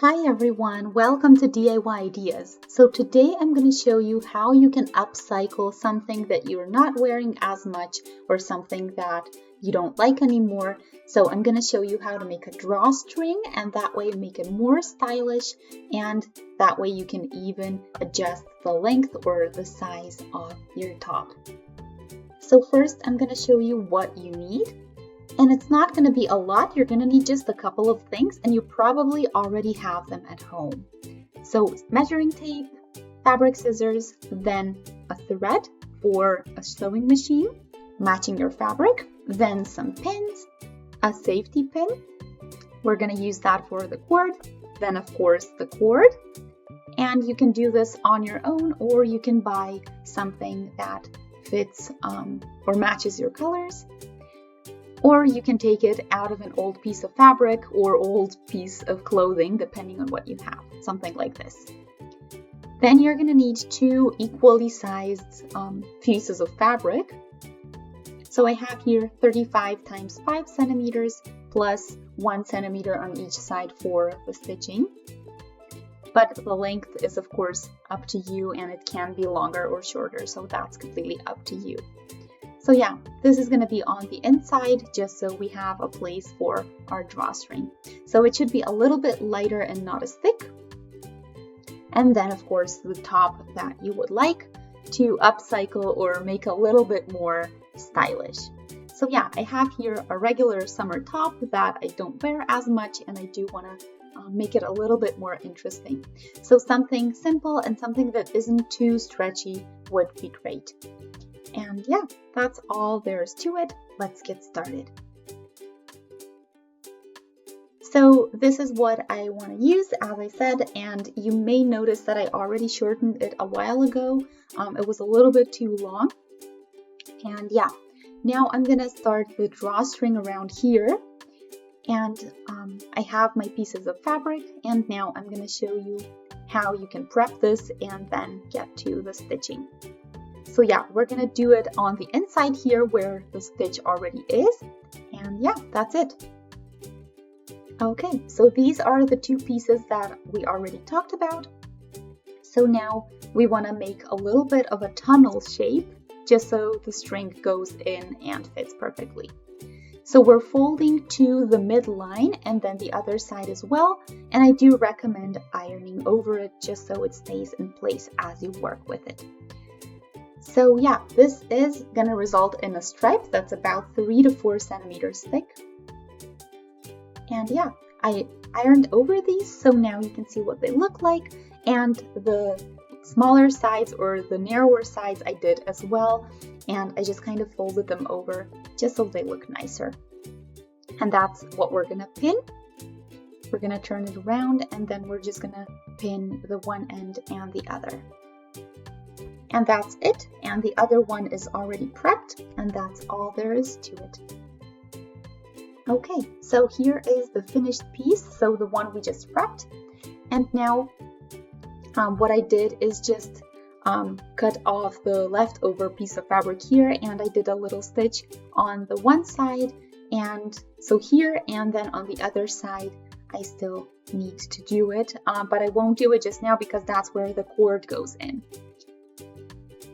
Hi everyone, welcome to DIY Ideas. So today I'm going to show you how you can upcycle something that you're not wearing as much or something that you don't like anymore. So I'm going to show you how to make a drawstring and that way make it more stylish, and that way you can even adjust the length or the size of your top. So first I'm going to show you what you need. And it's not going to be a lot. You're going to need just a couple of things, and you probably already have them at home. So measuring tape, fabric scissors, then a thread for a sewing machine, matching your fabric, then some pins, a safety pin. We're going to use that for the cord, then of course the cord. And you can do this on your own, or you can buy something that fits or matches your colors. Or you can take it out of an old piece of fabric or old piece of clothing, depending on what you have, something like this. Then you're going to need two equally sized pieces of fabric. So I have here 35 times 5 centimeters plus 1 centimeter on each side for the stitching. But the length is of course up to you, and it can be longer or shorter, so that's completely up to you. So yeah, this is going to be on the inside just so we have a place for our drawstring. So it should be a little bit lighter and not as thick. And then of course the top that you would like to upcycle or make a little bit more stylish. So yeah, I have here a regular summer top that I don't wear as much, and I do want to make it a little bit more interesting. So something simple and something that isn't too stretchy would be great. And yeah, that's all there is to it. Let's get started. So this is what I want to use, as I said, and you may notice that I already shortened it a while ago. It was a little bit too long. And yeah, now I'm going to start the drawstring around here. And I have my pieces of fabric, and now I'm going to show you how you can prep this and then get to the stitching. So yeah, we're going to do it on the inside here where the stitch already is. And yeah, that's it. Okay, so these are the two pieces that we already talked about. So now we want to make a little bit of a tunnel shape just so the string goes in and fits perfectly. So we're folding to the midline and then the other side as well. And I do recommend ironing over it just so it stays in place as you work with it. So yeah, this is going to result in a stripe that's about 3 to 4 centimeters thick. And yeah, I ironed over these, so now you can see what they look like. And the smaller sides or the narrower sides I did as well. And I just kind of folded them over just so they look nicer. And that's what we're going to pin. We're going to turn it around, and then we're just going to pin the one end and the other. And that's it, and the other one is already prepped, and that's all there is to it. Okay, so here is the finished piece, so the one we just prepped. And now what I did is just cut off the leftover piece of fabric here, and I did a little stitch on the one side, and so here, and then on the other side I still need to do it, but I won't do it just now because that's where the cord goes in.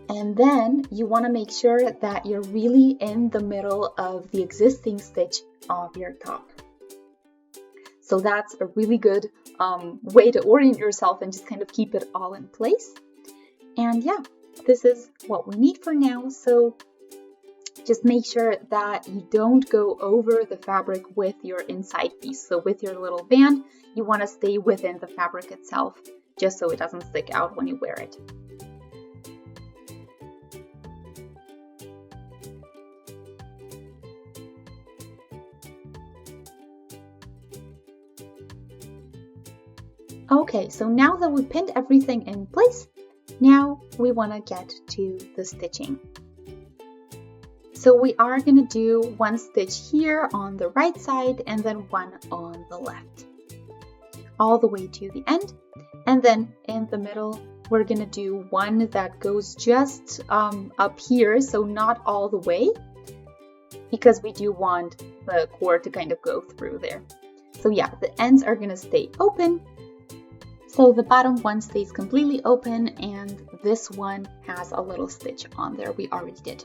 And then you want to make sure that you're really in the middle of the existing stitch of your top. So that's a really good way to orient yourself and just kind of keep it all in place. And yeah, this is what we need for now. So just make sure that you don't go over the fabric with your inside piece. So with your little band, you want to stay within the fabric itself, just so it doesn't stick out when you wear it. Okay, so now that we pinned everything in place, now we want to get to the stitching. So we are going to do one stitch here on the right side and then one on the left, all the way to the end. And then in the middle, we're going to do one that goes just up here, so not all the way, because we do want the cord to kind of go through there. So yeah, the ends are going to stay open, So the bottom one stays completely open and this one has a little stitch on there we already did.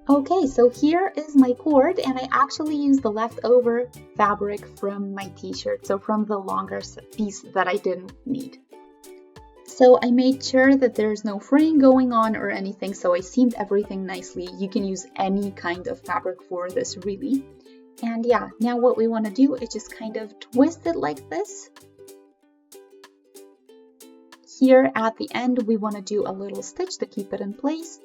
Okay, so here is my cord and I actually used the leftover fabric from my t-shirt, so from the longer piece that I didn't need. So I made sure that there's no fraying going on or anything, so I seamed everything nicely. You can use any kind of fabric for this really. And yeah, now what we want to do is just kind of twist it like this. Here at the end we want to do a little stitch to keep it in place.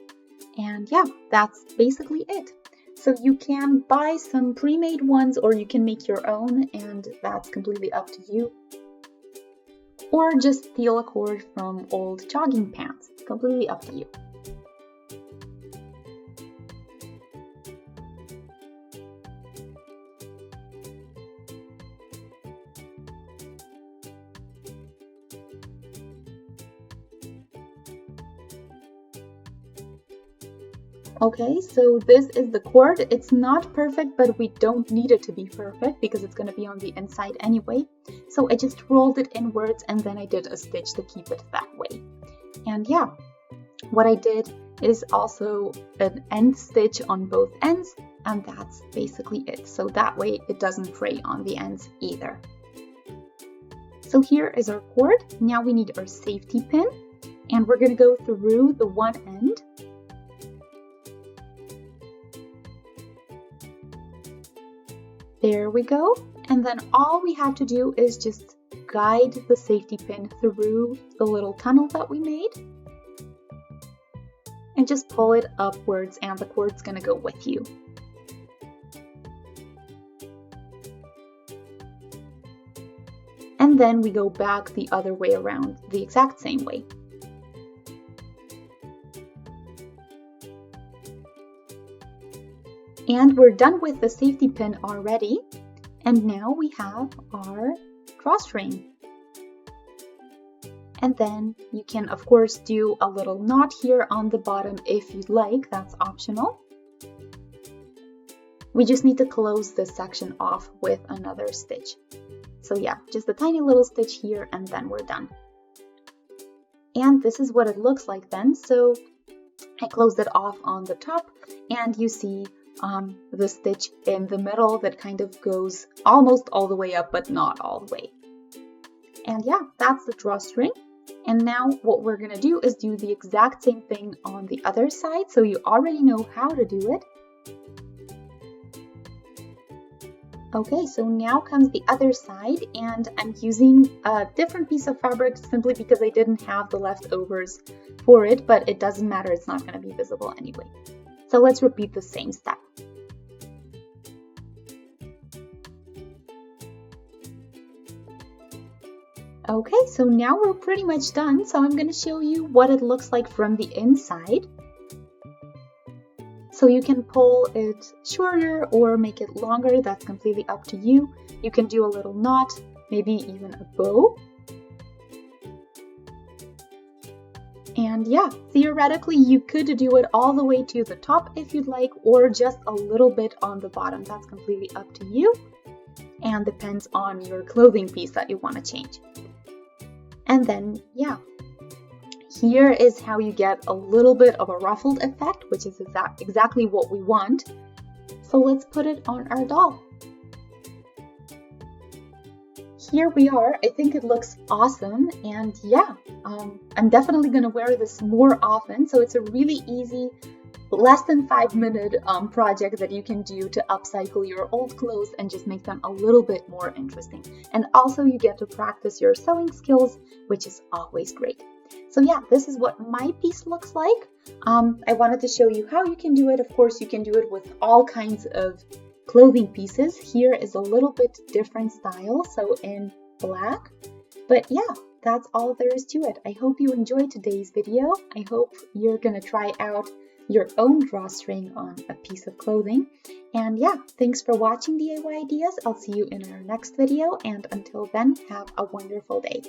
And yeah, that's basically it. So you can buy some pre-made ones or you can make your own, and that's completely up to you. Or just steal a cord from old jogging pants, completely up to you. Okay, so this is the cord. It's not perfect, but we don't need it to be perfect because it's going to be on the inside anyway. So I just rolled it inwards and then I did a stitch to keep it that way. And yeah, what I did is also an end stitch on both ends, and that's basically it. So that way it doesn't fray on the ends either. So here is our cord. Now we need our safety pin, and we're going to go through the one end. There we go. And then all we have to do is just guide the safety pin through the little tunnel that we made. And just pull it upwards and the cord's gonna go with you. And then we go back the other way around, the exact same way. And we're done with the safety pin already. And now we have our drawstring. And then you can of course do a little knot here on the bottom if you'd like, that's optional. We just need to close this section off with another stitch. So yeah, just a tiny little stitch here and then we're done. And this is what it looks like then. So I closed it off on the top and you see the stitch in the middle that kind of goes almost all the way up, but not all the way. And yeah, that's the drawstring. And now what we're gonna do is do the exact same thing on the other side, so you already know how to do it. Okay, so now comes the other side, and I'm using a different piece of fabric simply because I didn't have the leftovers for it, but it doesn't matter, it's not gonna be visible anyway. So let's repeat the same step. Okay, so now we're pretty much done. So I'm going to show you what it looks like from the inside. So you can pull it shorter or make it longer, that's completely up to you. You can do a little knot, maybe even a bow. And yeah, theoretically you could do it all the way to the top if you'd like, or just a little bit on the bottom. That's completely up to you and depends on your clothing piece that you want to change. And then yeah, here is how you get a little bit of a ruffled effect, which is exactly what we want. So let's put it on our doll. Here we are. I think it looks awesome, and yeah, I'm definitely gonna wear this more often. So it's a really easy, less than 5-minute project that you can do to upcycle your old clothes and just make them a little bit more interesting. And also you get to practice your sewing skills, which is always great. So yeah, this is what my piece looks like. I wanted to show you how you can do it. Of course, you can do it with all kinds of clothing pieces. Here is a little bit different style, so in black. But yeah, that's all there is to it. I hope you enjoyed today's video. I hope you're gonna try out your own drawstring on a piece of clothing. And yeah, thanks for watching DIY Ideas. I'll see you in our next video, and until then, have a wonderful day.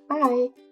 Bye!